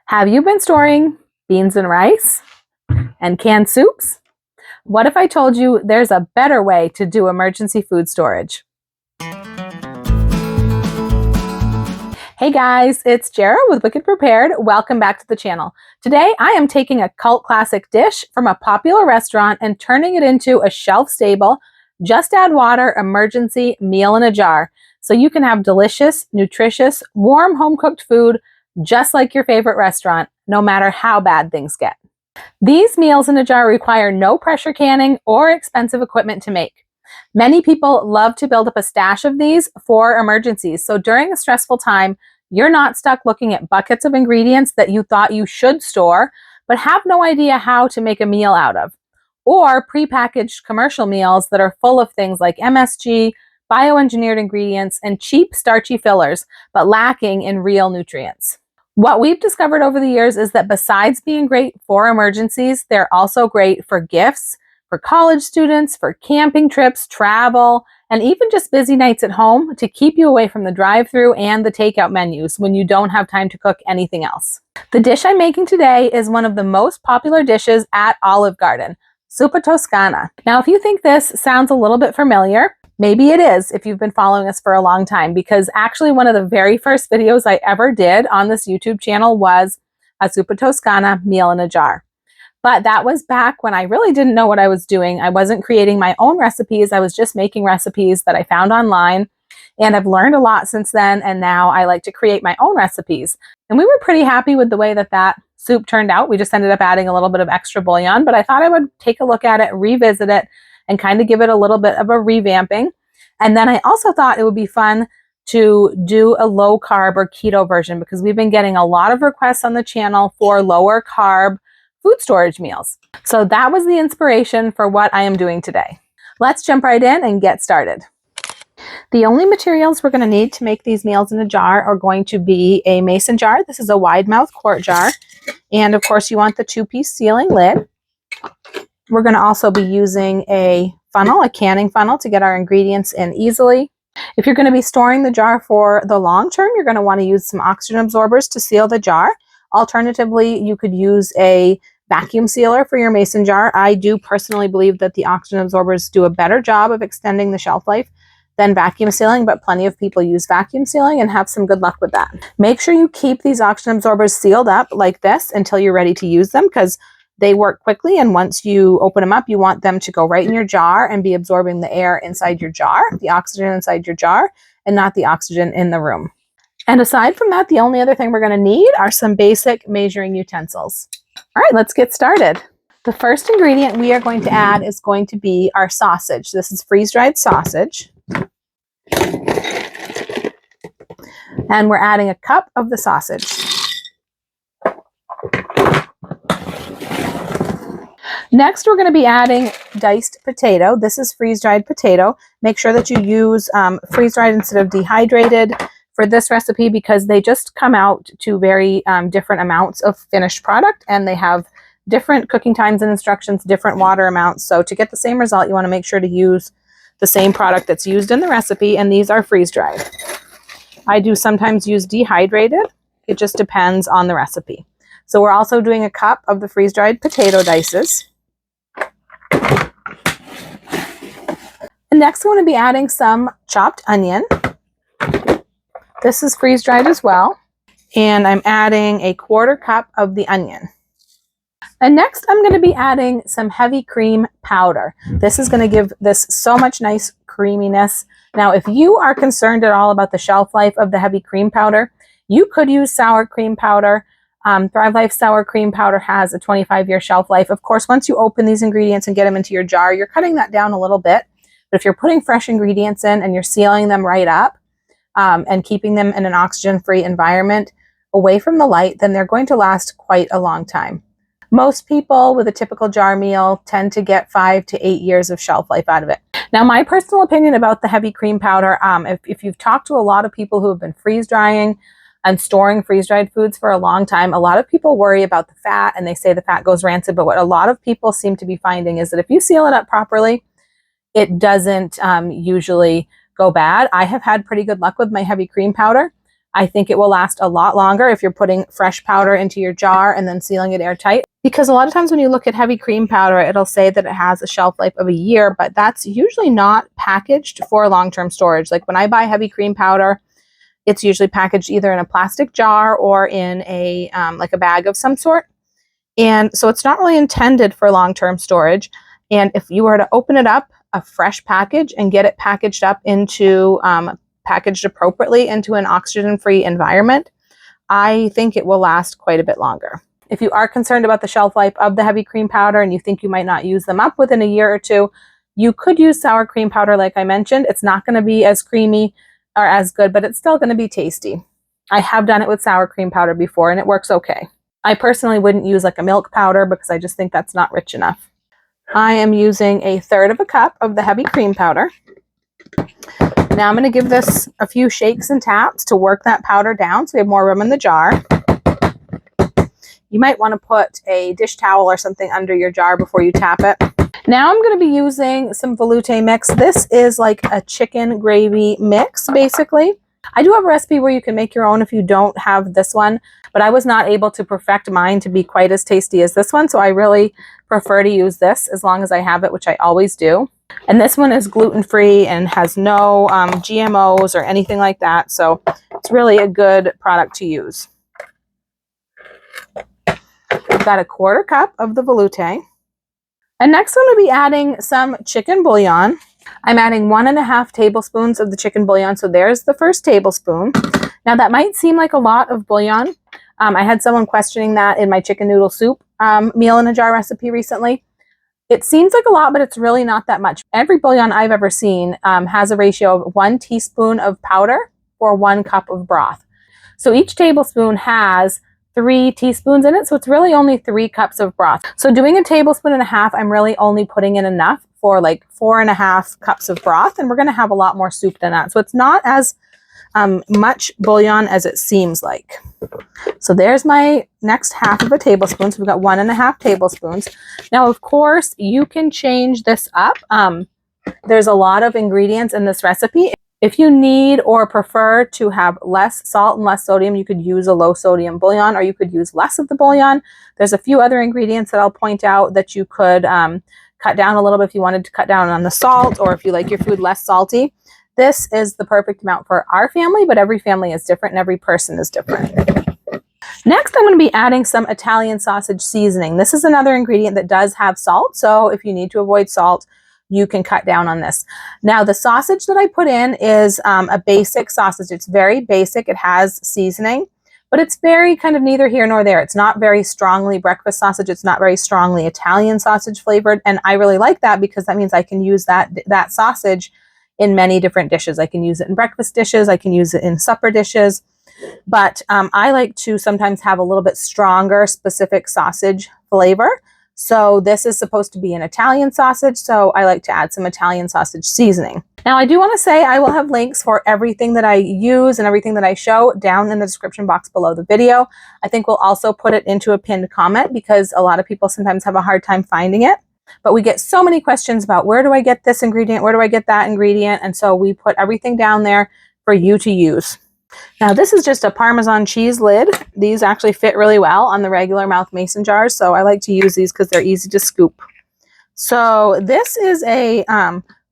Have you been storing beans and rice and canned soups? What if I told you there's a better way to do emergency food storage? Hey guys, it's Jara with Wicked Prepared. Welcome back to the channel. Today I am taking a cult classic dish from a popular restaurant and turning it into a shelf-stable, just add water emergency meal in a jar so you can have delicious, nutritious, warm home-cooked food just like your favorite restaurant, no matter how bad things get. These meals in a jar require no pressure canning or expensive equipment to make. Many people love to build up a stash of these for emergencies, so during a stressful time, you're not stuck looking at buckets of ingredients that you thought you should store, but have no idea how to make a meal out of. Or prepackaged commercial meals that are full of things like MSG, bioengineered ingredients, and cheap starchy fillers, but lacking in real nutrients. What we've discovered over the years is that besides being great for emergencies, they're also great for gifts, for college students, for camping trips, travel, and even just busy nights at home to keep you away from the drive-thru and the takeout menus when you don't have time to cook anything else. The dish I'm making today is one of the most popular dishes at Olive Garden, Zuppa Toscana. Now, if you think this sounds a little bit familiar, maybe it is if you've been following us for a long time, because actually one of the very first videos I ever did on this YouTube channel was a Zuppa Toscana meal in a jar. But that was back when I really didn't know what I was doing. I wasn't creating my own recipes. I was just making recipes that I found online. And I've learned a lot since then. And now I like to create my own recipes. And we were pretty happy with the way that soup turned out. We just ended up adding a little bit of extra bouillon. But I thought I would take a look at it, revisit it, and kind of give it a little bit of a revamping. And then I also thought it would be fun to do a low carb or keto version, because we've been getting a lot of requests on the channel for lower carb food storage meals. So that was the inspiration for what I am doing today. Let's jump right in and get started. The only materials we're going to need to make these meals in a jar are going to be a mason jar. This is a wide mouth quart jar. And of course you want the 2-piece sealing lid. We're going to also be using a funnel, a canning funnel, to get our ingredients in easily. If you're going to be storing the jar for the long term, you're going to want to use some oxygen absorbers to seal the jar. Alternatively, you could use a vacuum sealer for your mason jar. I do personally believe that the oxygen absorbers do a better job of extending the shelf life than vacuum sealing, but plenty of people use vacuum sealing and have some good luck with that. Make sure you keep these oxygen absorbers sealed up like this until you're ready to use them, because they work quickly, and once you open them up, you want them to go right in your jar and be absorbing the air inside your jar, the oxygen inside your jar, and not the oxygen in the room. And aside from that, the only other thing we're going to need are some basic measuring utensils. All right, let's get started. The first ingredient we are going to add is going to be our sausage. This is freeze-dried sausage. And we're adding a cup of the sausage. Next, we're going to be adding diced potato. This is freeze-dried potato. Make sure that you use freeze-dried instead of dehydrated for this recipe, because they just come out to very different amounts of finished product, and they have different cooking times and instructions, different water amounts. So to get the same result, you want to make sure to use the same product that's used in the recipe, and these are freeze-dried. I do sometimes use dehydrated. It just depends on the recipe. So we're also doing a cup of the freeze-dried potato dices. And next, I'm going to be adding some chopped onion. This is freeze-dried as well. And I'm adding a 1/4 cup of the onion. And next, I'm going to be adding some heavy cream powder. This is going to give this so much nice creaminess. Now, if you are concerned at all about the shelf life of the heavy cream powder, you could use sour cream powder. Thrive Life sour cream powder has a 25-year shelf life. Of course, once you open these ingredients and get them into your jar, you're cutting that down a little bit. But if you're putting fresh ingredients in and you're sealing them right up and keeping them in an oxygen-free environment away from the light, then they're going to last quite a long time. Most people with a typical jar meal tend to get 5 to 8 years of shelf life out of it. Now, my personal opinion about the heavy cream powder, if you've talked to a lot of people who have been freeze drying and storing freeze-dried foods for a long time, a lot of people worry about the fat, and they say the fat goes rancid. But what a lot of people seem to be finding is that if you seal it up properly, it doesn't usually go bad. I have had pretty good luck with my heavy cream powder. I think it will last a lot longer if you're putting fresh powder into your jar and then sealing it airtight. Because a lot of times when you look at heavy cream powder, it'll say that it has a shelf life of a year, but that's usually not packaged for long-term storage. Like when I buy heavy cream powder, it's usually packaged either in a plastic jar or in a like a bag of some sort. And so it's not really intended for long-term storage. And if you were to open it up, a fresh package, and get it packaged up into, packaged appropriately into an oxygen-free environment, I think it will last quite a bit longer. If you are concerned about the shelf life of the heavy cream powder and you think you might not use them up within a year or two, you could use sour cream powder like I mentioned. It's not going to be as creamy or as good, but it's still going to be tasty. I have done it with sour cream powder before and it works okay. I personally wouldn't use like a milk powder because I just think that's not rich enough. I am using 1/3 cup of the heavy cream powder. Now I'm going to give this a few shakes and taps to work that powder down so we have more room in the jar. You might want to put a dish towel or something under your jar before you tap it. Now I'm going to be using some velouté mix. This is like a chicken gravy mix, basically. I do have a recipe where you can make your own if you don't have this one, but I was not able to perfect mine to be quite as tasty as this one, so I really prefer to use this as long as I have it, which I always do. And this one is gluten-free and has no GMOs or anything like that, so it's really a good product to use. I've got 1/4 cup of the velouté. And next I'm going to be adding some chicken bouillon. I'm adding 1.5 tablespoons of the chicken bouillon, so there's the first tablespoon. Now that might seem like a lot of bouillon. I had someone questioning that in my chicken noodle soup meal in a jar recipe recently. It seems like a lot, but it's really not that much. Every bouillon I've ever seen has a ratio of 1 teaspoon of powder for 1 cup of broth. So each tablespoon has 3 teaspoons in it, so it's really only 3 cups of broth. So doing 1.5 tablespoons, I'm really only putting in enough for like 4.5 cups of broth, and we're going to have a lot more soup than that. So it's not as much bouillon as it seems like. So there's my next 1/2 tablespoon. So we've got 1.5 tablespoons. Now, of course, you can change this up. There's a lot of ingredients in this recipe. If you need or prefer to have less salt and less sodium, you could use a low sodium bouillon, or you could use less of the bouillon. There's a few other ingredients that I'll point out that you could cut down a little bit if you wanted to cut down on the salt, or if you like your food less salty. This is the perfect amount for our family, but every family is different and every person is different. Next, I'm going to be adding some Italian sausage seasoning. This is another ingredient that does have salt, so if you need to avoid salt, you can cut down on this. Now, the sausage that I put in is a basic sausage. It's very basic. It has seasoning, but it's very kind of neither here nor there. It's not very strongly breakfast sausage. It's not very strongly Italian sausage flavored, and I really like that because that means I can use that sausage in many different dishes. I can use it in breakfast dishes. I can use it in supper dishes, but I like to sometimes have a little bit stronger specific sausage flavor. So this is supposed to be an Italian sausage, so I like to add some Italian sausage seasoning. Now, I do want to say I will have links for everything that I use and everything that I show down in the description box below the video. I think we'll also put it into a pinned comment because a lot of people sometimes have a hard time finding it. But we get so many questions about where do I get this ingredient, where do I get that ingredient, and so we put everything down there for you to use. Now, this is just a Parmesan cheese lid. These actually fit really well on the regular mouth mason jars, so I like to use these because they're easy to scoop. So this is a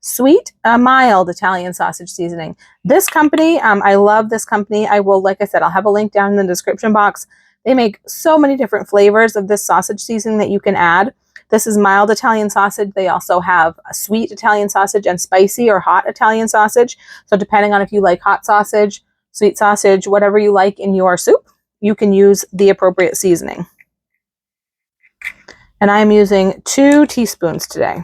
sweet, mild Italian sausage seasoning. This company, I love this company. I will, like I said, I'll have a link down in the description box. They make so many different flavors of this sausage seasoning that you can add. This is mild Italian sausage. They also have a sweet Italian sausage and spicy or hot Italian sausage. So depending on if you like hot sausage, sweet sausage, whatever you like in your soup, you can use the appropriate seasoning. And I'm using 2 teaspoons today.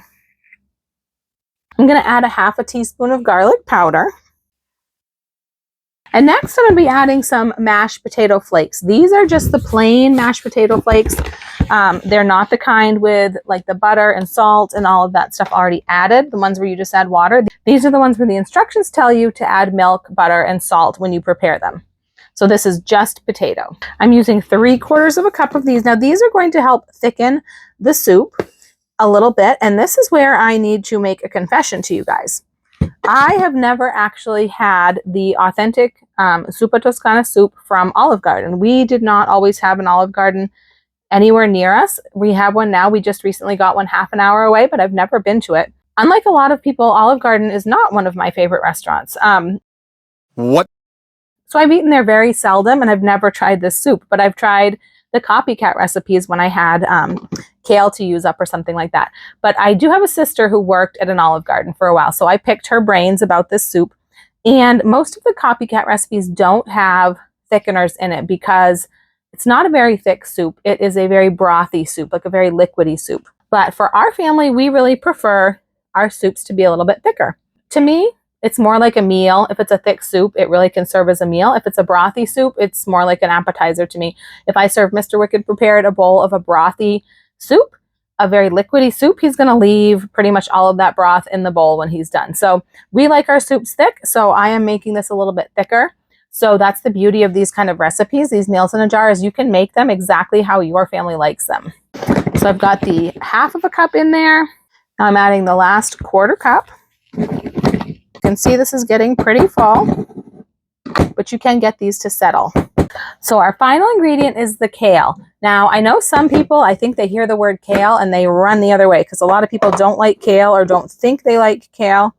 I'm going to add 1/2 teaspoon of garlic powder. And next I'm going to be adding some mashed potato flakes. These are just the plain mashed potato flakes. They're not the kind with like the butter and salt and all of that stuff already added, the ones where you just add water. These are the ones where the instructions tell you to add milk, butter, and salt when you prepare them. So this is just potato. I'm using 3/4 cup of these. Now these are going to help thicken the soup a little bit, and this is where I need to make a confession to you guys. I have never actually had the authentic Zuppa Toscana soup from Olive Garden. We did not always have an Olive Garden anywhere near us. We have one now. We just recently got one half an hour away, but I've never been to it. Unlike a lot of people, Olive Garden is not one of my favorite restaurants. What? So I've eaten there very seldom, and I've never tried this soup, but I've tried the copycat recipes when I had kale to use up or something like that. But I do have a sister who worked at an Olive Garden for a while, so I picked her brains about this soup. And most of the copycat recipes don't have thickeners in it because it's not a very thick soup. It is a very brothy soup, like a very liquidy soup. But for our family, we really prefer our soups to be a little bit thicker. To me, it's more like a meal. If it's a thick soup, it really can serve as a meal. If it's a brothy soup, it's more like an appetizer to me. If I serve Mr. Wicked Prepared a bowl of a brothy soup, a very liquidy soup, he's going to leave pretty much all of that broth in the bowl when he's done. So we like our soups thick, so I am making this a little bit thicker. So that's the beauty of these kind of recipes, these meals in a jar, is you can make them exactly how your family likes them. So I've got the half of a cup in there. Now I'm adding the last quarter cup. You can see this is getting pretty full, but you can get these to settle. So our final ingredient is the kale. Now, I know some people, I think they hear the word kale and they run the other way because a lot of people don't like kale or don't think they like kale.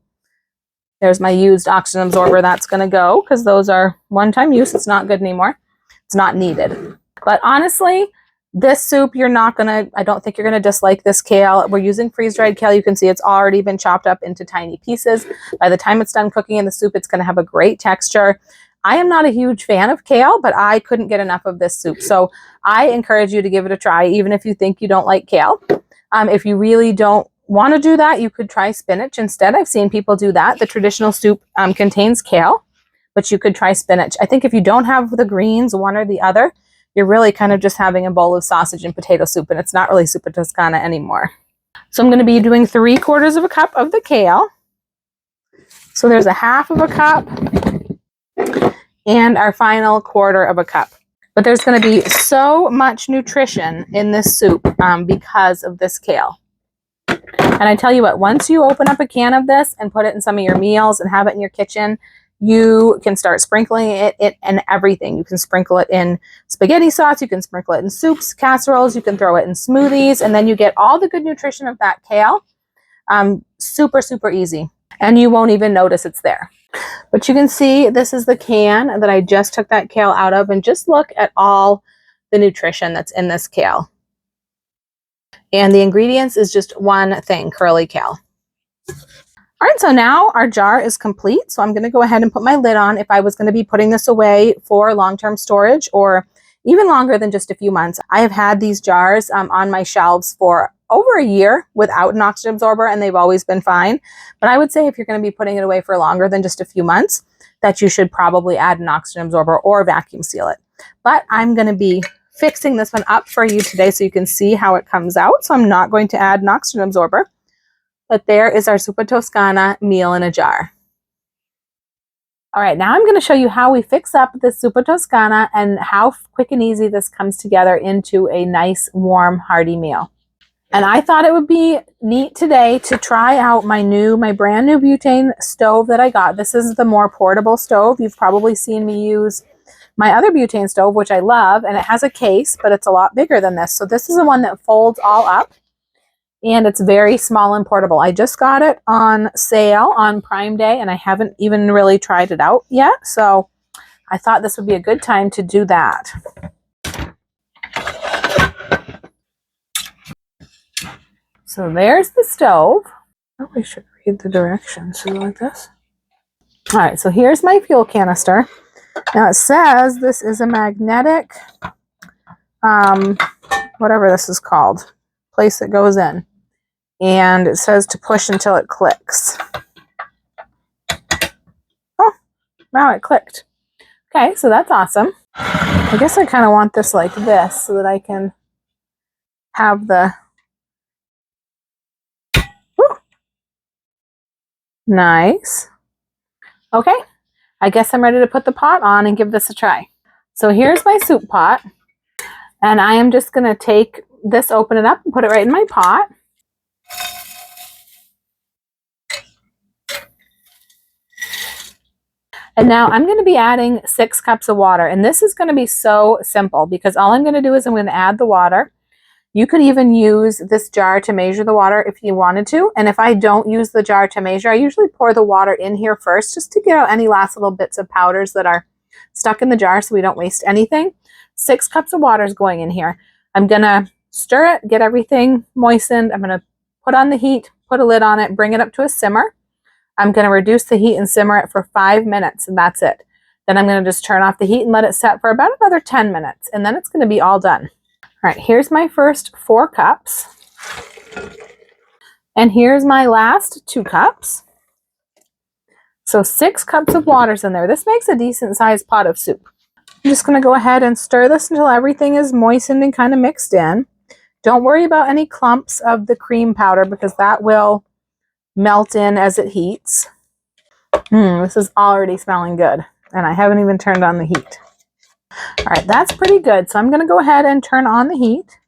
There's my used oxygen absorber. That's going to go because those are one-time use. It's not good anymore. It's not needed. But honestly, this soup, I don't think you're going to dislike this kale. We're using freeze-dried kale. You can see it's already been chopped up into tiny pieces. By the time it's done cooking in the soup, it's going to have a great texture. I am not a huge fan of kale, but I couldn't get enough of this soup. So I encourage you to give it a try, even if you think you don't like kale. If you really don't want to do that, you could try spinach instead. I've seen people do that. The traditional soup contains kale, but you could try spinach. I think if you don't have the greens, one or the other, you're really kind of just having a bowl of sausage and potato soup, and it's not really Zuppa Toscana anymore. So I'm going to be doing 3/4 of a cup of the kale. So there's a half of a cup and our final 1/4 of a cup. But there's going to be so much nutrition in this soup because of this kale. And I tell you what, once you open up a can of this and put it in some of your meals and have it in your kitchen, you can start sprinkling it in everything. You can sprinkle it in spaghetti sauce. You can sprinkle it in soups, casseroles. You can throw it in smoothies. And then you get all the good nutrition of that kale. Super, super easy. And you won't even notice it's there. But you can see this is the can that I just took that kale out of. And just look at all the nutrition that's in this kale. And the ingredients is just one thing, curly kale. All right, so now our jar is complete. So I'm going to go ahead and put my lid on if I was going to be putting this away for long-term storage or even longer than just a few months. I have had these jars on my shelves for over a year without an oxygen absorber, and they've always been fine. But I would say if you're going to be putting it away for longer than just a few months, that you should probably add an oxygen absorber or vacuum seal it. But I'm going to be fixing this one up for you today so you can see how it comes out. So I'm not going to add an oxygen absorber. But there is our Zuppa Toscana meal in a jar. All right, now I'm going to show you how we fix up this Zuppa Toscana and how quick and easy this comes together into a nice, warm, hearty meal. And I thought it would be neat today to try out my brand new butane stove that I got. This is the more portable stove. You've probably seen me use my other butane stove, which I love, and it has a case, but it's a lot bigger than this. So this is the one that folds all up. And it's very small and portable. I just got it on sale on Prime Day, and I haven't even really tried it out yet. So I thought this would be a good time to do that. So there's the stove. Oh, I should read the directions. Is it like this? All right, so here's my fuel canister. Now it says this is a magnetic, whatever this is called, place that goes in. And it says to push until it clicks. Oh, wow, it clicked. Okay, so that's awesome. I guess I kind of want this like this so that I can have the... Woo. Nice. Okay, I guess I'm ready to put the pot on and give this a try. So here's my soup pot. And I am just going to take this, open it up, and put it right in my pot. And now I'm going to be adding 6 cups of water. And this is going to be so simple because all I'm going to do is I'm going to add the water. You could even use this jar to measure the water if you wanted to. And if I don't use the jar to measure, I usually pour the water in here first just to get out any last little bits of powders that are stuck in the jar so we don't waste anything. 6 cups of water is going in here. I'm going to stir it, get everything moistened. I'm going to put on the heat, put a lid on it, bring it up to a simmer. I'm going to reduce the heat and simmer it for 5 minutes, and that's it. Then I'm going to just turn off the heat and let it set for about another 10 minutes, and then it's going to be all done. All right, here's my first 4 cups. And here's my last 2 cups. So 6 cups of water's in there. This makes a decent sized pot of soup. I'm just going to go ahead and stir this until everything is moistened and kind of mixed in. Don't worry about any clumps of the cream powder because that will melt in as it heats. This is already smelling good, and I haven't even turned on the heat. All right, that's pretty good. So I'm going to go ahead and turn on the heat.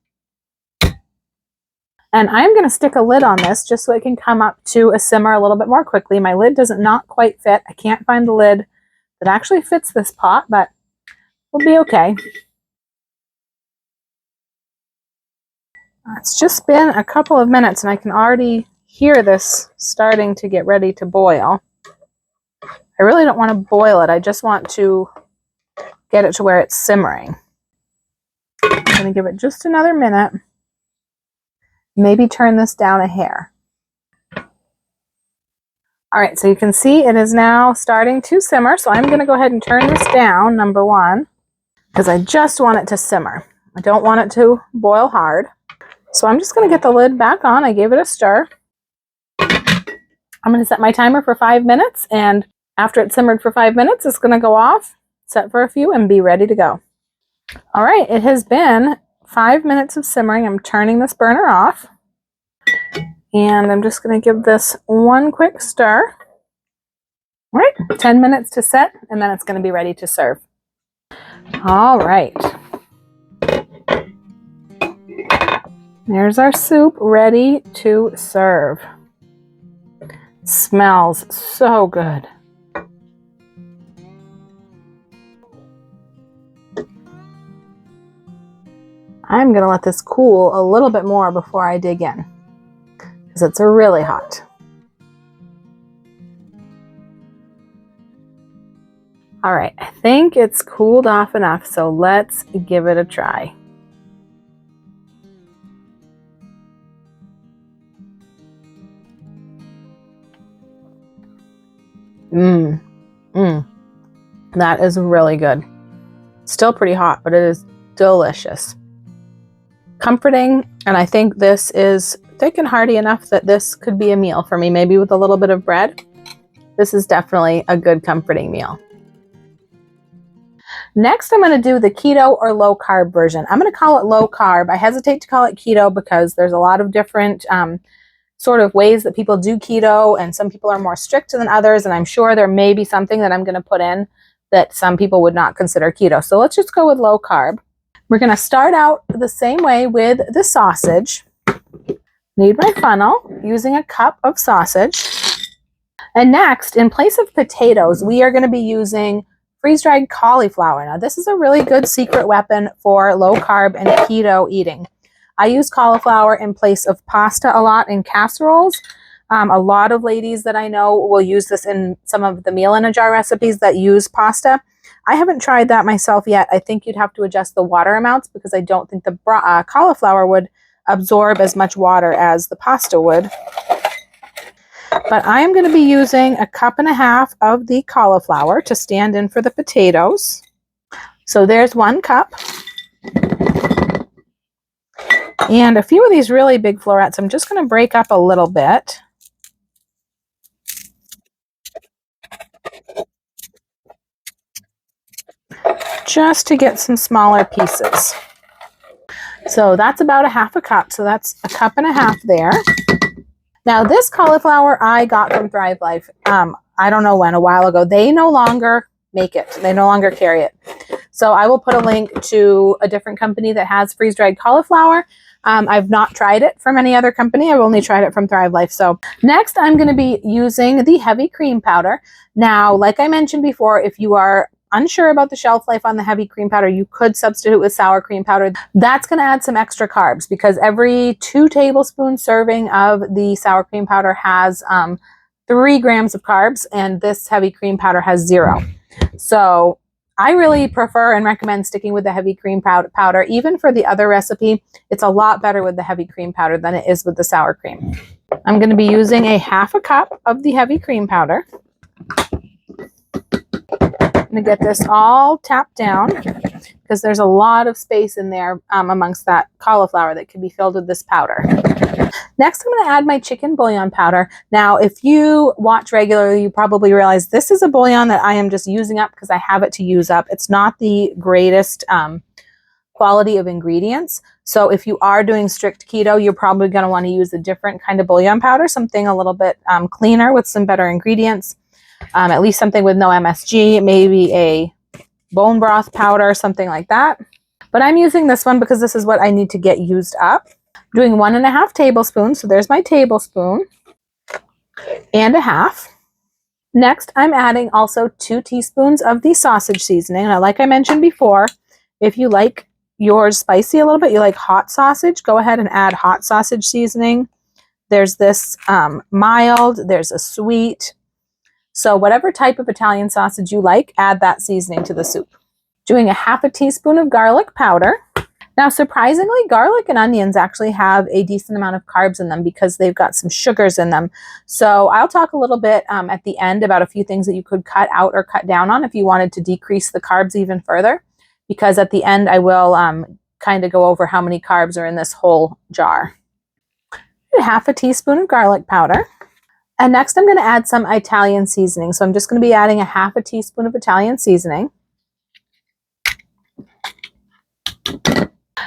And I'm going to stick a lid on this just so it can come up to a simmer a little bit more quickly. My lid doesn't not quite fit. I can't find the lid that actually fits this pot, but we'll be okay. It's just been a couple of minutes and I can already hear this starting to get ready to boil. I really don't want to boil it. I just want to get it to where it's simmering. I'm going to give it just another minute. Maybe turn this down a hair. All right, so you can see it is now starting to simmer. So I'm going to go ahead and turn this down, number 1, because I just want it to simmer. I don't want it to boil hard. So I'm just going to get the lid back on. I gave it a stir. I'm going to set my timer for 5 minutes, and after it's simmered for 5 minutes, it's going to go off, set for a few, and be ready to go. All right, it has been 5 minutes of simmering. I'm turning this burner off, and I'm just going to give this one quick stir. All right, 10 minutes to set, and then it's going to be ready to serve. All right. There's our soup ready to serve. Smells so good. I'm going to let this cool a little bit more before I dig in because it's really hot. All right, I think it's cooled off enough, so let's give it a try. That is really good. Still pretty hot, but it is delicious. Comforting, and I think this is thick and hearty enough that this could be a meal for me, maybe with a little bit of bread. This is definitely a good comforting meal. Next, I'm going to do the keto or low carb version. I'm going to call it low carb. I hesitate to call it keto because there's a lot of different sort of ways that people do keto, and some people are more strict than others, and I'm sure there may be something that I'm going to put in that some people would not consider keto. So let's just go with low carb. We're going to start out the same way with the sausage. Need my funnel, using a cup of sausage. And next, in place of potatoes, we are going to be using freeze-dried cauliflower. Now, this is a really good secret weapon for low carb and keto eating. I use cauliflower in place of pasta a lot in casseroles. A lot of ladies that I know will use this in some of the meal in a jar recipes that use pasta. I haven't tried that myself yet. I think you'd have to adjust the water amounts because I don't think the cauliflower would absorb as much water as the pasta would. But I am going to be using a cup and a half of the cauliflower to stand in for the potatoes. So there's 1 cup. And a few of these really big florets, I'm just going to break up a little bit. Just to get some smaller pieces. So that's about a half a cup. So that's a cup and a half there. Now this cauliflower I got from Thrive Life. I don't know when, a while ago. They no longer make it. They no longer carry it. So I will put a link to a different company that has freeze-dried cauliflower. I've not tried it from any other company. I've only tried it from Thrive Life. So next I'm going to be using the heavy cream powder. Now, like I mentioned before, if you are unsure about the shelf life on the heavy cream powder, you could substitute with sour cream powder. That's going to add some extra carbs because every 2 tablespoon serving of the sour cream powder has 3 grams of carbs, and this heavy cream powder has 0. So I really prefer and recommend sticking with the heavy cream powder. Even for the other recipe, it's a lot better with the heavy cream powder than it is with the sour cream. I'm going to be using a 1/2 cup of the heavy cream powder. I'm going to get this all tapped down because there's a lot of space in there amongst that cauliflower that can be filled with this powder. Next, I'm going to add my chicken bouillon powder. Now, if you watch regularly, you probably realize this is a bouillon that I am just using up because I have it to use up. It's not the greatest quality of ingredients. So if you are doing strict keto, you're probably going to want to use a different kind of bouillon powder, something a little bit cleaner with some better ingredients. At least something with no MSG, maybe a bone broth powder, something like that. But I'm using this one because this is what I need to get used up. I'm doing 1.5 tablespoons, so there's my tablespoon and a half. Next, I'm adding also 2 teaspoons of the sausage seasoning. Now, like I mentioned before, if you like yours spicy a little bit, you like hot sausage, go ahead and add hot sausage seasoning. There's this mild, there's a sweet. So whatever type of Italian sausage you like, add that seasoning to the soup. Doing 1/2 teaspoon of garlic powder. Now, surprisingly, garlic and onions actually have a decent amount of carbs in them because they've got some sugars in them. So I'll talk a little bit at the end about a few things that you could cut out or cut down on if you wanted to decrease the carbs even further, because at the end I will kind of go over how many carbs are in this whole jar. 1/2 teaspoon of garlic powder. And next I'm going to add some Italian seasoning. So I'm just going to be adding 1/2 teaspoon of Italian seasoning.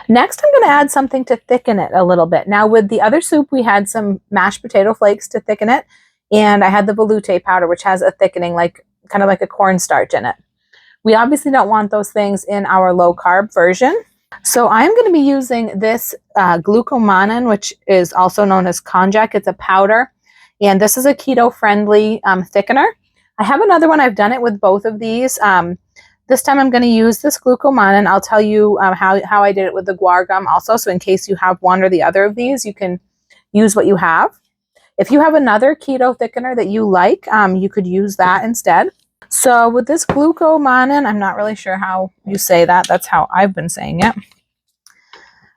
Next, I'm going to add something to thicken it a little bit. Now, with the other soup, we had some mashed potato flakes to thicken it, and I had the velouté powder, which has a thickening, kind of like a cornstarch in it. We obviously don't want those things in our low-carb version. So I'm going to be using this glucomannan, which is also known as konjac. It's a powder, and this is a keto-friendly thickener. I have another one. I've done it with both of these. This time I'm going to use this glucomannan. I'll tell you how I did it with the guar gum also. So in case you have one or the other of these, you can use what you have. If you have another keto thickener that you like, you could use that instead. So with this glucomannan, I'm not really sure how you say that. That's how I've been saying it.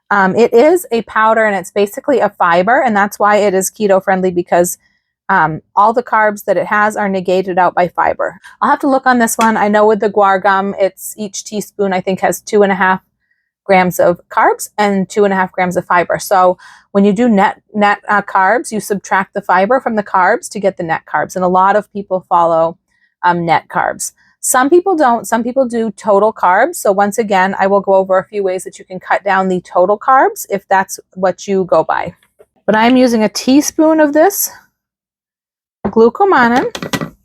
It is a powder and it's basically a fiber, and that's why it is keto friendly because all the carbs that it has are negated out by fiber. I'll have to look on this one. I know with the guar gum, it's each teaspoon, I think, has 2.5 grams of carbs and 2.5 grams of fiber. So when you do net carbs, you subtract the fiber from the carbs to get the net carbs. And a lot of people follow net carbs. Some people don't. Some people do total carbs. So once again, I will go over a few ways that you can cut down the total carbs if that's what you go by. But I'm using a teaspoon of this glucomannan.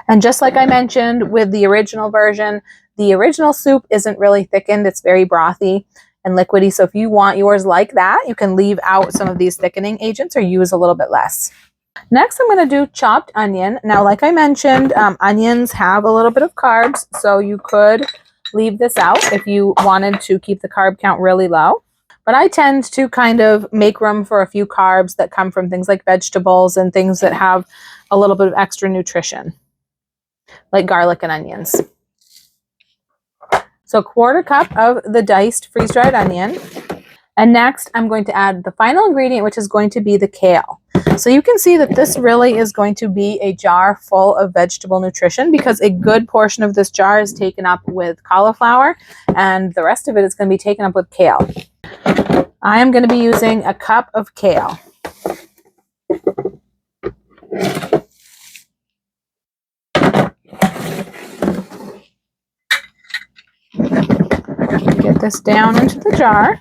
And just like I mentioned with the original version, the original soup isn't really thickened. It's very brothy and liquidy. So if you want yours like that, you can leave out some of these thickening agents or use a little bit less. Next, I'm going to do chopped onion. Now, like I mentioned, onions have a little bit of carbs, so you could leave this out if you wanted to keep the carb count really low. But I tend to kind of make room for a few carbs that come from things like vegetables and things that have a little bit of extra nutrition, like garlic and onions. So 1/4 cup of the diced freeze-dried onion. And next, I'm going to add the final ingredient, which is going to be the kale. So you can see that this really is going to be a jar full of vegetable nutrition because a good portion of this jar is taken up with cauliflower and the rest of it is going to be taken up with kale. I am going to be using a cup of kale. Get this down into the jar.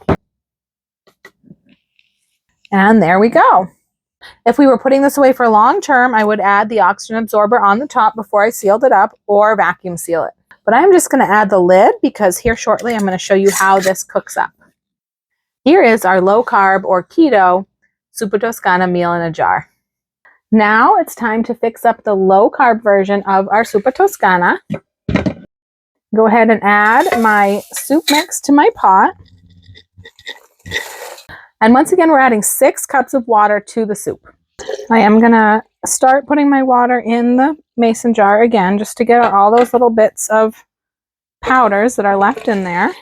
And there we go. If we were putting this away for long term, I would add the oxygen absorber on the top before I sealed it up or vacuum seal it. But I'm just going to add the lid because here shortly I'm going to show you how this cooks up. Here is our low carb or keto Zuppa Toscana meal in a jar. Now it's time to fix up the low carb version of our Zuppa Toscana. Go ahead and add my soup mix to my pot. And once again, we're adding 6 cups of water to the soup. I am going to start putting my water in the mason jar again, just to get out all those little bits of powders that are left in there.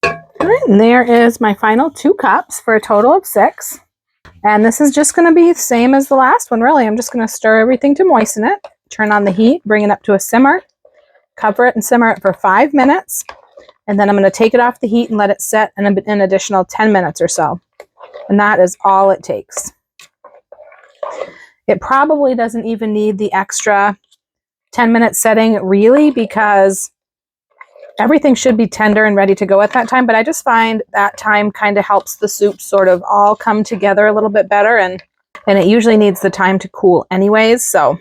All right, and there is my final 2 cups for a total of 6. And this is just going to be the same as the last one, really. I'm just going to stir everything to moisten it, turn on the heat, bring it up to a simmer, cover it and simmer it for 5 minutes. And then I'm going to take it off the heat and let it set an additional 10 minutes or so. And that is all it takes. It probably doesn't even need the extra 10-minute setting, really, because everything should be tender and ready to go at that time. But I just find that time kind of helps the soup sort of all come together a little bit better. And it usually needs the time to cool anyways. So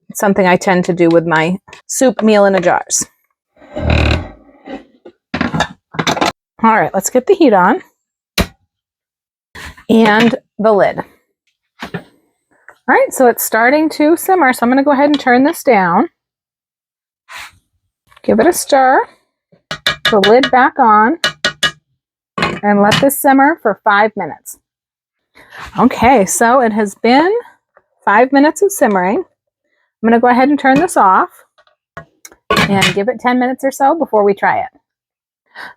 it's something I tend to do with my soup meal in a jars. All right, let's get the heat on. And the lid. All right, so it's starting to simmer, so I'm going to go ahead and turn this down. Give it a stir. The lid back on. And let this simmer for 5 minutes. Okay, so it has been 5 minutes of simmering. I'm going to go ahead and turn this off and give it 10 minutes or so before we try it.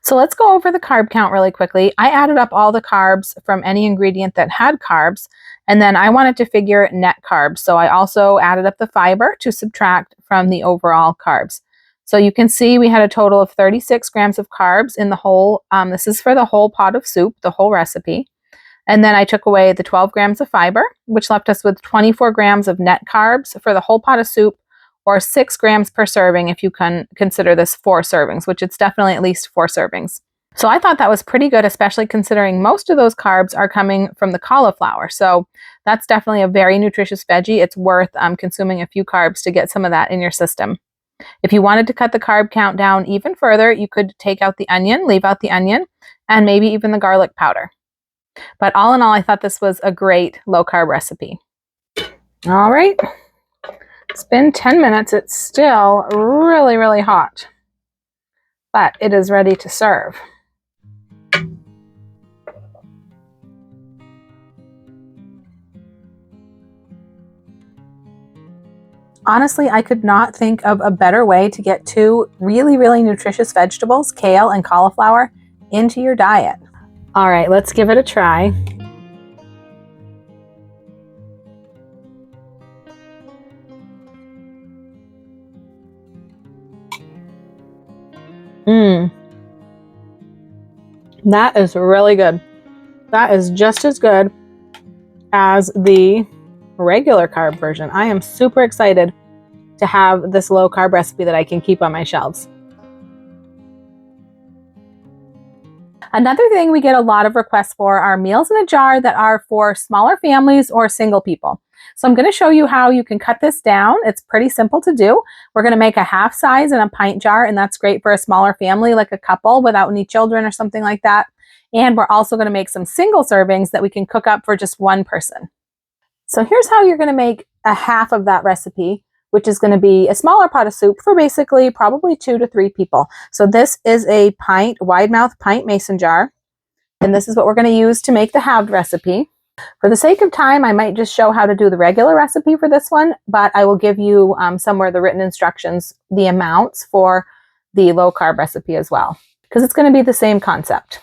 So let's go over the carb count really quickly. I added up all the carbs from any ingredient that had carbs, and then I wanted to figure net carbs. So I also added up the fiber to subtract from the overall carbs. So you can see we had a total of 36 grams of carbs in the whole, this is for the whole pot of soup, the whole recipe. And then I took away the 12 grams of fiber, which left us with 24 grams of net carbs for the whole pot of soup, or 6 grams per serving if you can consider this 4 servings, which it's definitely at least 4 servings. So I thought that was pretty good, especially considering most of those carbs are coming from the cauliflower. So that's definitely a very nutritious veggie. It's worth consuming a few carbs to get some of that in your system. If you wanted to cut the carb count down even further, you could take out the onion, leave out the onion, and maybe even the garlic powder. But all in all, I thought this was a great low carb recipe. All right. It's been 10 minutes. It's still really, really hot, but it is ready to serve. Honestly, I could not think of a better way to get 2 really, really nutritious vegetables, kale and cauliflower, into your diet. All right, let's give it a try. That is really good. That is just as good as the regular carb version. I am super excited to have this low carb recipe that I can keep on my shelves. Another thing we get a lot of requests for are meals in a jar that are for smaller families or single people. So I'm going to show you how you can cut this down. It's pretty simple to do. We're going to make a half size in a pint jar, and that's great for a smaller family, like a couple without any children or something like that. And we're also going to make some single servings that we can cook up for just one person. So here's how you're going to make a half of that recipe, which is going to be a smaller pot of soup for basically probably 2 to 3 people. So this is a pint, wide mouth pint mason jar. And this is what we're going to use to make the halved recipe. For the sake of time, I might just show how to do the regular recipe for this one, but I will give you somewhere the written instructions, the amounts for the low carb recipe as well, because it's going to be the same concept.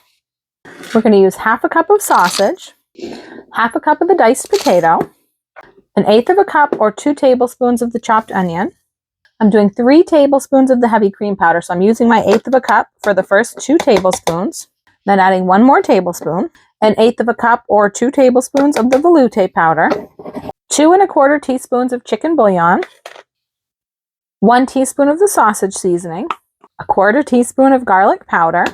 We're going to use half a cup of sausage, half a cup of the diced potato, 1/8 cup or 2 tablespoons of the chopped onion. I'm doing 3 tablespoons of the heavy cream powder, so I'm using my 1/8 cup for the first 2 tablespoons, then adding 1 more tablespoon, 1/8 cup or 2 tablespoons of the velouté powder, 2 1/4 teaspoons of chicken bouillon, 1 teaspoon of the sausage seasoning, 1/4 teaspoon of garlic powder,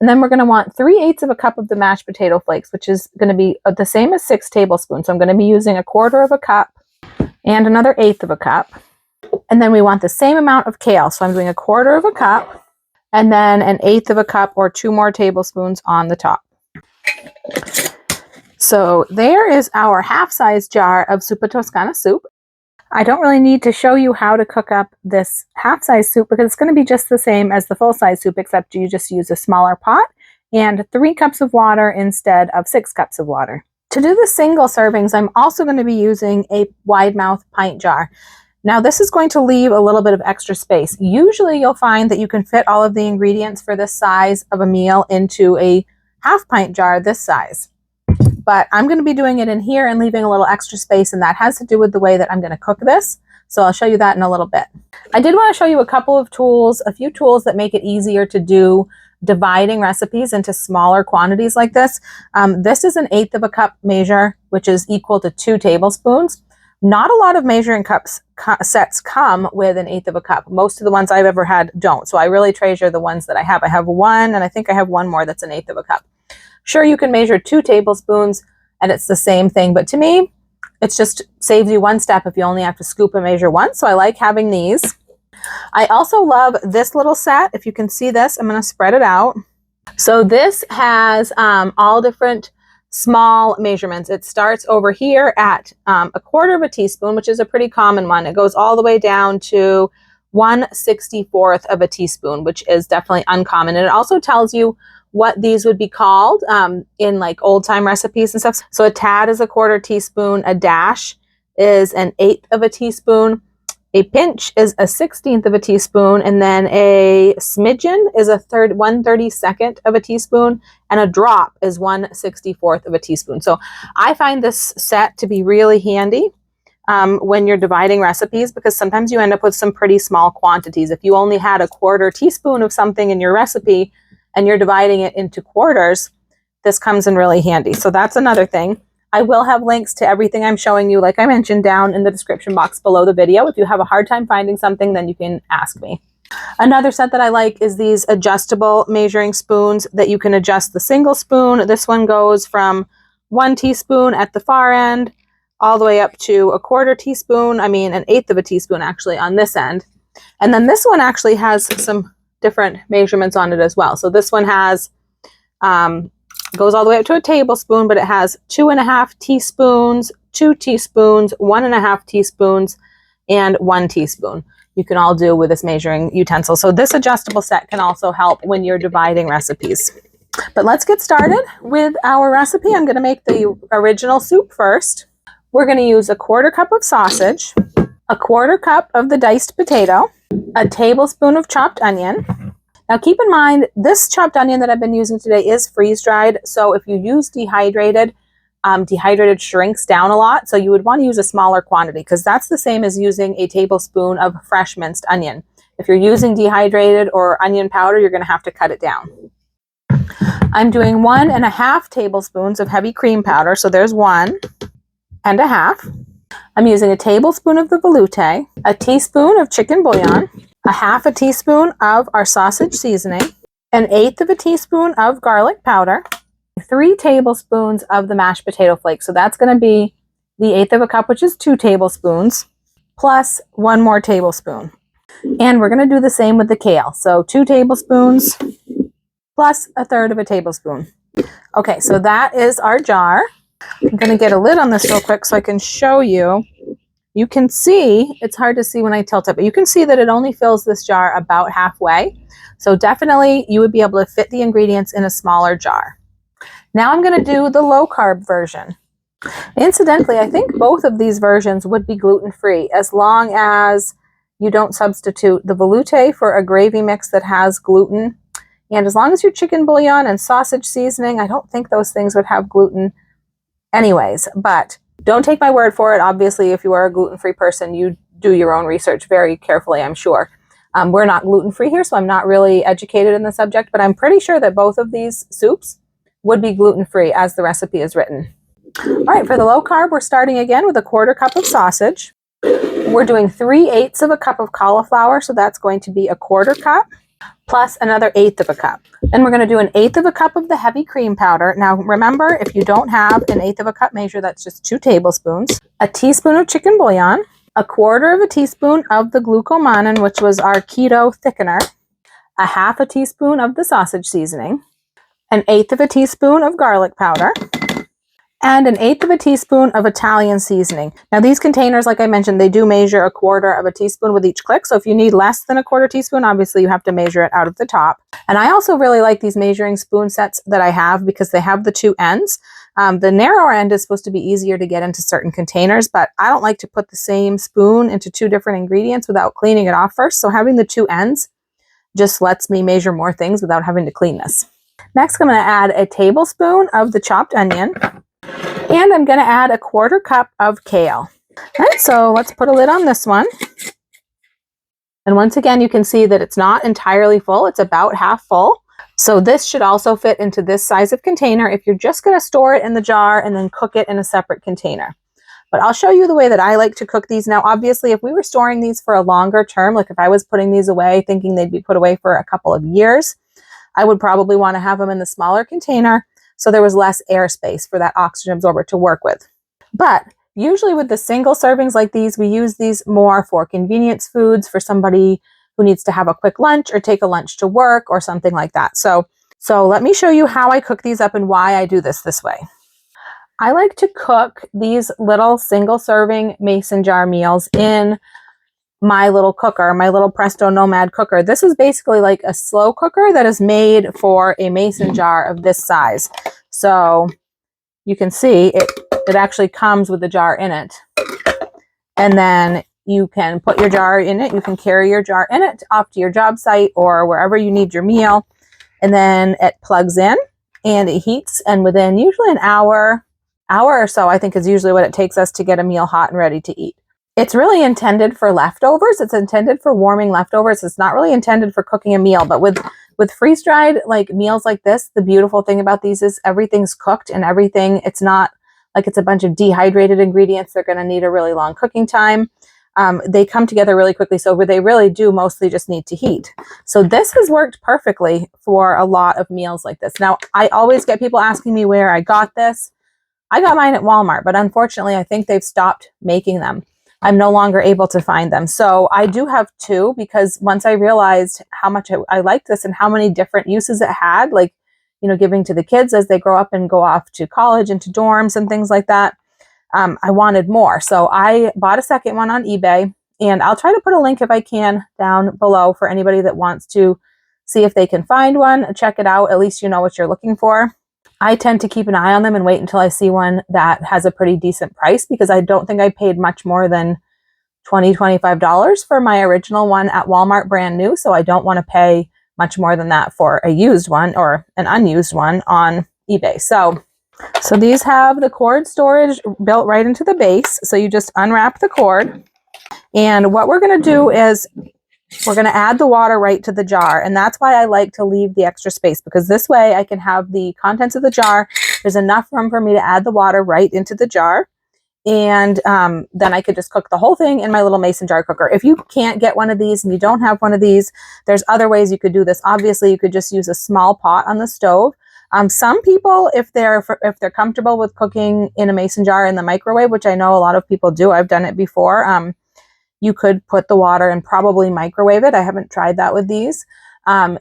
and then we're going to want 3/8 cup of the mashed potato flakes, which is going to be the same as 6 tablespoons. So I'm going to be using 1/4 cup and another 1/8 cup. And then we want the same amount of kale. So I'm doing 1/4 cup and then 1/8 cup or 2 more tablespoons on the top. So there is our half-size jar of Zuppa Toscana soup. I don't really need to show you how to cook up this half-size soup because it's going to be just the same as the full-size soup, except you just use a smaller pot and 3 cups of water instead of 6 cups of water. To do the single servings, I'm also going to be using a wide mouth pint jar. Now this is going to leave a little bit of extra space. Usually you'll find that you can fit all of the ingredients for this size of a meal into a half pint jar this size. But I'm going to be doing it in here and leaving a little extra space, and that has to do with the way that I'm going to cook this. So I'll show you that in a little bit. I did want to show you a couple of tools, a few tools that make it easier to do dividing recipes into smaller quantities like this. This is 1/8 cup measure, which is equal to 2 tablespoons. Not a lot of measuring cups sets come with 1/8 cup. Most of the ones I've ever had don't. So I really treasure the ones that I have. I have one, and I think I have one more that's 1/8 cup. Sure, you can measure 2 tablespoons and it's the same thing, but to me, it's just saves you one step if you only have to scoop and measure once. So I like having these. I also love this little set. If you can see this, I'm going to spread it out. So this has all different small measurements. It starts over here at 1/4 teaspoon, which is a pretty common one. It goes all the way down to 1/64 of a teaspoon, which is definitely uncommon. And it also tells you what these would be called in like old time recipes and stuff. So a tad is 1/4 teaspoon, a dash is 1/8 of a teaspoon, a pinch is 1/16 of a teaspoon, and then a smidgen is 1/32 of a teaspoon, and a drop is 1/64 of a teaspoon. So I find this set to be really handy when you're dividing recipes, because sometimes you end up with some pretty small quantities. If you only had 1/4 teaspoon of something in your recipe and you're dividing it into quarters, this comes in really handy. So that's another thing. I will have links to everything I'm showing you, like I mentioned, down in the description box below the video. If you have a hard time finding something, then you can ask me. Another set that I like is these adjustable measuring spoons that you can adjust the single spoon. This one goes from 1 teaspoon at the far end all the way up to 1/4 teaspoon. I mean, 1/8 of a teaspoon actually on this end. And then this one actually has some different measurements on it as well. So this one has goes all the way up to a tablespoon, but it has 2.5 teaspoons, 2 teaspoons, 1.5 teaspoons, and 1 teaspoon. You can all do with this measuring utensil. So this adjustable set can also help when you're dividing recipes. But let's get started with our recipe. I'm going to make the original soup first. We're going to use 1/4 cup of sausage, 1/4 cup of the diced potato, a tablespoon of chopped onion. Now keep in mind, this chopped onion that I've been using today is freeze-dried, so if you use dehydrated, dehydrated shrinks down a lot, so you would want to use a smaller quantity, because that's the same as using a tablespoon of fresh minced onion. If you're using dehydrated or onion powder, you're going to have to cut it down. I'm doing 1.5 tablespoons of heavy cream powder, so there's 1.5. I'm using a tablespoon of the velouté, a teaspoon of chicken bouillon, 1/2 teaspoon of our sausage seasoning, 1/8 teaspoon of garlic powder, 3 tablespoons of the mashed potato flakes. So that's going to be the 1/8 cup, which is 2 tablespoons, plus 1 more tablespoon. And we're going to do the same with the kale. So 2 tablespoons plus 1/3 tablespoon. Okay, so that is our jar. I'm going to get a lid on this real quick so I can show you. You can see, it's hard to see when I tilt it, but you can see that it only fills this jar about halfway. So definitely you would be able to fit the ingredients in a smaller jar. Now I'm going to do the low carb version. Incidentally, I think both of these versions would be gluten-free as long as you don't substitute the velouté for a gravy mix that has gluten. And as long as your chicken bouillon and sausage seasoning, I don't think those things would have gluten anyways, but don't take my word for it. Obviously, if you are a gluten-free person, you do your own research very carefully, I'm sure. We're not gluten-free here, so I'm not really educated in the subject, but I'm pretty sure that both of these soups would be gluten-free as the recipe is written. All right, for the low carb, we're starting again with 1/4 cup of sausage. We're doing 3/8 of a cup of cauliflower, so that's going to be 1/4 cup plus another 1/8 cup. Then we're going to do 1/8 cup of the heavy cream powder. Now remember, if you don't have 1/8 cup measure, that's just 2 tablespoons. A teaspoon of chicken bouillon, 1/4 teaspoon of the glucomannan, which was our keto thickener, 1/2 teaspoon of the sausage seasoning, 1/8 teaspoon of garlic powder, and 1/8 teaspoon of Italian seasoning. Now these containers, like I mentioned, they do measure 1/4 teaspoon with each click. So if you need less than 1/4 teaspoon, obviously you have to measure it out of the top. And I also really like these measuring spoon sets that I have because they have the two ends. The narrower end is supposed to be easier to get into certain containers, but I don't like to put the same spoon into two different ingredients without cleaning it off first. So having the two ends just lets me measure more things without having to clean this. Next, I'm going to add a tablespoon of the chopped onion. And I'm going to add 1/4 cup of kale. All right, so let's put a lid on this one. And once again, you can see that it's not entirely full. It's about half full. So this should also fit into this size of container if you're just going to store it in the jar and then cook it in a separate container. But I'll show you the way that I like to cook these. Now, obviously, if we were storing these for a longer term, like if I was putting these away thinking they'd be put away for a couple of years, I would probably want to have them in the smaller container so there was less airspace for that oxygen absorber to work with. But usually with the single servings like these, we use these more for convenience foods for somebody who needs to have a quick lunch or take a lunch to work or something like that. So let me show you how I cook these up and why I do this way. I like to cook these little single serving mason jar meals in my little cooker, my little Presto Nomad cooker. This is basically like a slow cooker that is made for a mason jar of this size. So you can see it actually comes with the jar in it. And then you can put your jar in it. You can carry your jar in it off to your job site or wherever you need your meal. And then it plugs in and it heats. And within usually an hour or so, I think is usually what it takes us to get a meal hot and ready to eat. It's really intended for leftovers. It's intended for warming leftovers. It's not really intended for cooking a meal. But with freeze-dried like meals like this, the beautiful thing about these is everything's cooked and everything. It's not like it's a bunch of dehydrated ingredients. They're going to need a really long cooking time. They come together really quickly. So they really do mostly just need to heat. So this has worked perfectly for a lot of meals like this. Now, I always get people asking me where I got this. I got mine at Walmart, but unfortunately, I think they've stopped making them. I'm no longer able to find them. So I do have two because once I realized how much I liked this and how many different uses it had, like, you know, giving to the kids as they grow up and go off to college and to dorms and things like that, I wanted more. So I bought a second one on eBay, and I'll try to put a link if I can down below for anybody that wants to see if they can find one, check it out. At least you know what you're looking for. I tend to keep an eye on them and wait until I see one that has a pretty decent price because I don't think I paid much more than $20, $25 for my original one at Walmart brand new. So I don't want to pay much more than that for a used one or an unused one on eBay. So these have the cord storage built right into the base. So you just unwrap the cord. And what we're going to do is we're going to add the water right to the jar. And that's why I like to leave the extra space, because this way I can have the contents of the jar. There's enough room for me to add the water right into the jar. And then I could just cook the whole thing in my little mason jar cooker. If you can't get one of these and you don't have one of these, there's other ways you could do this. Obviously, you could just use a small pot on the stove. Some people, if they're comfortable with cooking in a mason jar in the microwave, which I know a lot of people do, I've done it before, you could put the water and probably microwave it. I haven't tried that with these.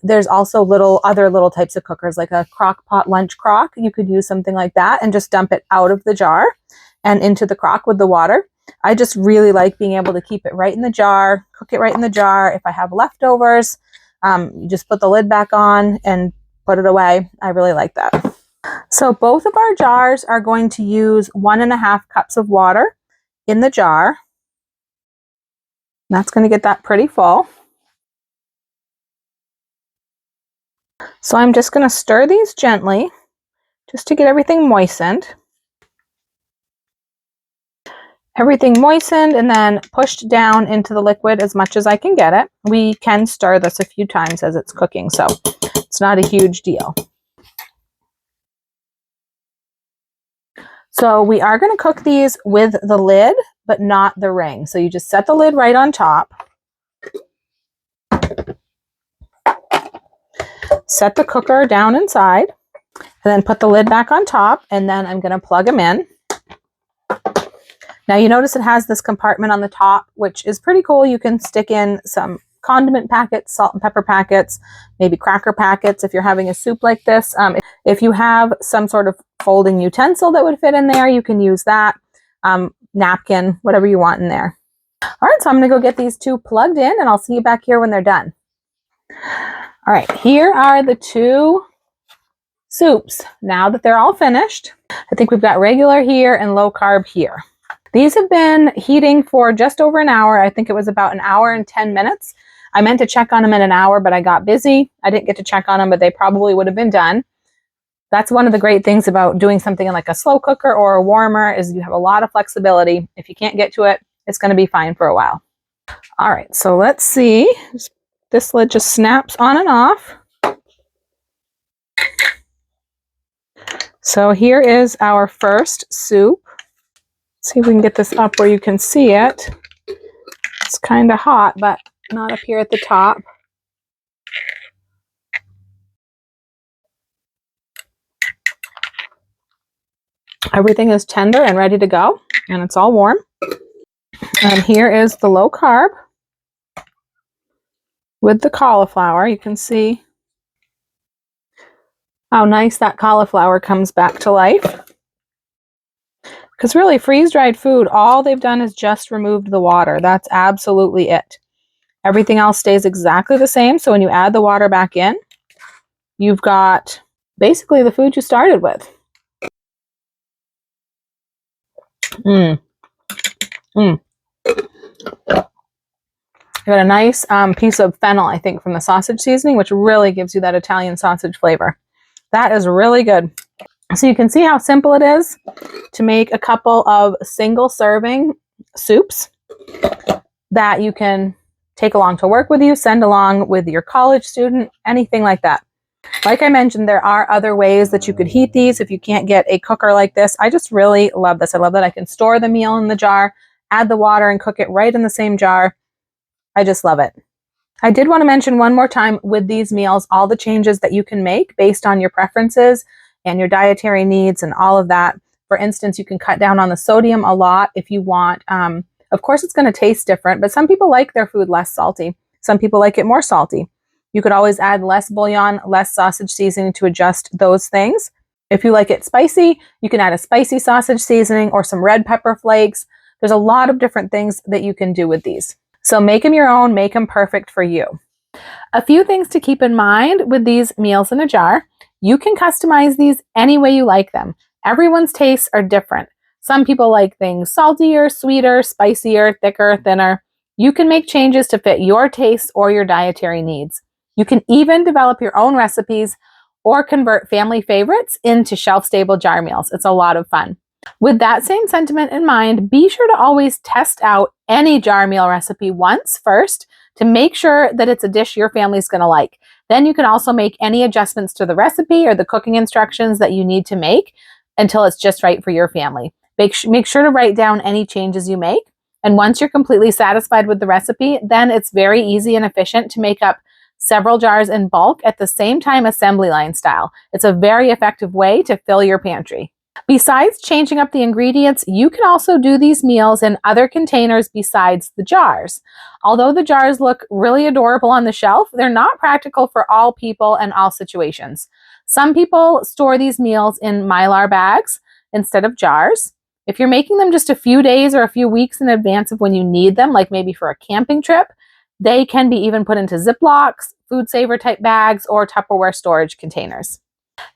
There's also other little types of cookers, like a crock pot lunch crock. You could use something like that and just dump it out of the jar and into the crock with the water. I just really like being able to keep it right in the jar, cook it right in the jar. If I have leftovers, you just put the lid back on and put it away. I really like that. So both of our jars are going to use 1.5 cups of water in the jar. That's going to get that pretty full. So I'm just going to stir these gently just to get everything moistened. Everything moistened and then pushed down into the liquid as much as I can get it. We can stir this a few times as it's cooking, so it's not a huge deal. So we are going to cook these with the lid, but not the ring. So you just set the lid right on top. Set the cooker down inside, and then put the lid back on top, and then I'm going to plug them in. Now you notice it has this compartment on the top, which is pretty cool. You can stick in some condiment packets, salt and pepper packets, maybe cracker packets if you're having a soup like this. If you have some sort of folding utensil that would fit in there, you can use that. Napkin, whatever you want in there. All right, so I'm going to go get these two plugged in, and I'll see you back here when they're done. All right, here are the two soups. Now that they're all finished, I think we've got regular here and low carb here. These have been heating for just over an hour. I think it was about an hour and 10 minutes. I meant to check on them in an hour, but I got busy. I didn't get to check on them, but they probably would have been done. That's one of the great things about doing something in like a slow cooker or a warmer is you have a lot of flexibility. If you can't get to it, it's going to be fine for a while. All right, so let's see. This lid just snaps on and off. So here is our first soup. Let's see if we can get this up where you can see it. It's kind of hot, but not up here at the top. Everything is tender and ready to go, and it's all warm. And here is the low carb with the cauliflower. You can see how nice that cauliflower comes back to life. Because really, freeze-dried food, all they've done is just removed the water. That's absolutely it. Everything else stays exactly the same. So when you add the water back in, you've got basically the food you started with. I got a nice piece of fennel, I think, from the sausage seasoning, which really gives you that Italian sausage flavor. That is really good. So you can see how simple it is to make a couple of single serving soups that you can take along to work with you, send along with your college student, anything like that. Like I mentioned, there are other ways that you could heat these if you can't get a cooker like this. I just really love this. I love that I can store the meal in the jar, add the water, and cook it right in the same jar. I just love it. I did want to mention one more time with these meals, all the changes that you can make based on your preferences and your dietary needs and all of that. For instance, you can cut down on the sodium a lot if you want. Of course, it's going to taste different, but some people like their food less salty. Some people like it more salty. You could always add less bouillon, less sausage seasoning to adjust those things. If you like it spicy, you can add a spicy sausage seasoning or some red pepper flakes. There's a lot of different things that you can do with these. So make them your own, make them perfect for you. A few things to keep in mind with these meals in a jar. You can customize these any way you like them. Everyone's tastes are different. Some people like things saltier, sweeter, spicier, thicker, thinner. You can make changes to fit your tastes or your dietary needs. You can even develop your own recipes or convert family favorites into shelf-stable jar meals. It's a lot of fun. With that same sentiment in mind, be sure to always test out any jar meal recipe once first to make sure that it's a dish your family's going to like. Then you can also make any adjustments to the recipe or the cooking instructions that you need to make until it's just right for your family. Make sure to write down any changes you make. And once you're completely satisfied with the recipe, then it's very easy and efficient to make up several jars in bulk at the same time, assembly line style. It's a very effective way to fill your pantry. Besides changing up the ingredients, you can also do these meals in other containers besides the jars. Although the jars look really adorable on the shelf, they're not practical for all people and all situations. Some people store these meals in Mylar bags instead of jars. If you're making them just a few days or a few weeks in advance of when you need them, like maybe for a camping trip, they can be even put into Ziplocs, food saver type bags, or Tupperware storage containers.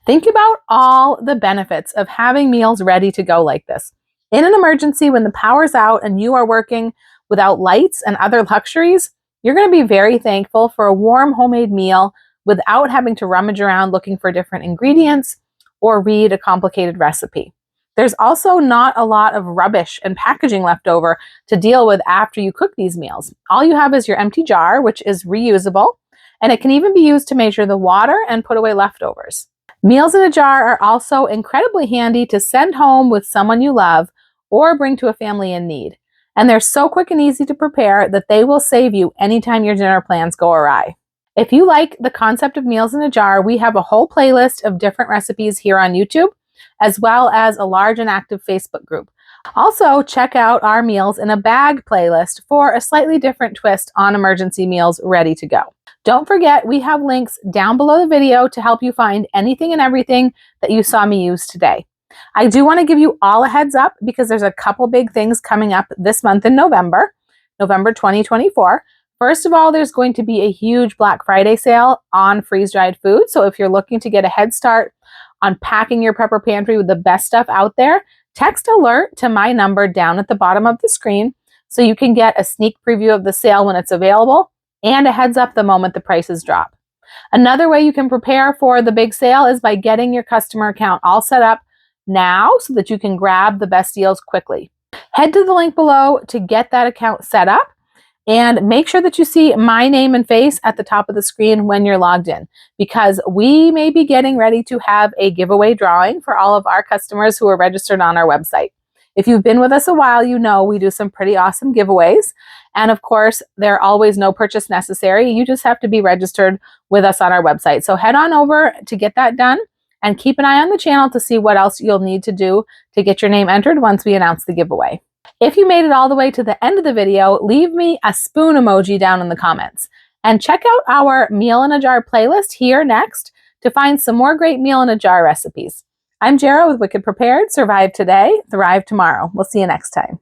Think about all the benefits of having meals ready to go like this. In an emergency, when the power's out and you are working without lights and other luxuries, you're going to be very thankful for a warm homemade meal without having to rummage around looking for different ingredients or read a complicated recipe. There's also not a lot of rubbish and packaging left over to deal with after you cook these meals. All you have is your empty jar, which is reusable, and it can even be used to measure the water and put away leftovers. Meals in a jar are also incredibly handy to send home with someone you love or bring to a family in need. And they're so quick and easy to prepare that they will save you anytime your dinner plans go awry. If you like the concept of meals in a jar, we have a whole playlist of different recipes here on YouTube, as well as a large and active Facebook group. Also, check out our meals in a bag playlist for a slightly different twist on emergency meals ready to go. Don't forget, we have links down below the video to help you find anything and everything that you saw me use today. I do want to give you all a heads up because there's a couple big things coming up this month in November 2024. First of all, there's going to be a huge Black Friday sale on freeze-dried food. So if you're looking to get a head start on packing your prepper pantry with the best stuff out there, text alert to my number down at the bottom of the screen so you can get a sneak preview of the sale when it's available and a heads up the moment the prices drop. Another way you can prepare for the big sale is by getting your customer account all set up now so that you can grab the best deals quickly. Head to the link below to get that account set up. And make sure that you see my name and face at the top of the screen when you're logged in, because we may be getting ready to have a giveaway drawing for all of our customers who are registered on our website. If you've been with us a while, you know we do some pretty awesome giveaways. And of course, there are always no purchase necessary. You just have to be registered with us on our website. So head on over to get that done and keep an eye on the channel to see what else you'll need to do to get your name entered once we announce the giveaway. If you made it all the way to the end of the video, leave me a spoon emoji down in the comments. And check out our Meal in a Jar playlist here next to find some more great meal in a jar recipes. I'm Jara with Wicked Prepared. Survive today, thrive tomorrow. We'll see you next time.